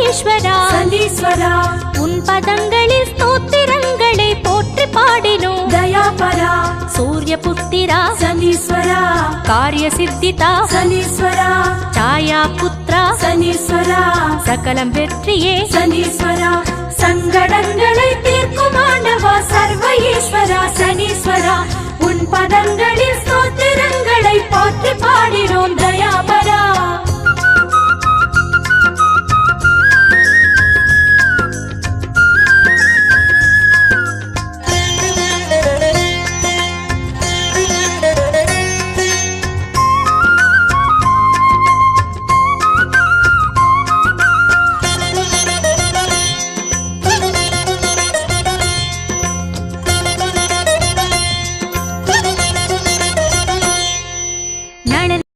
ஈஸ்வரா சனீஸ்வரா உன் பதங்களில் ஸ்தோத்திரங்களை போற்றி பாடினோம் தயாபரா சூரிய புத்திரா சனீஸ்வரா காரிய சித்திதா சனீஸ்வரா ಛಾಯಾ புத்ரா சனீஸ்வரா சகலம் வெற்றியே சனீஸ்வரா சங்கடங்களை தீர்க்கும் ஆண்டவா சர்வ ஈஸ்வரா சனீஸ்வரா உன் பதங்களில் ஸ்தோத்திரங்களை போற்றி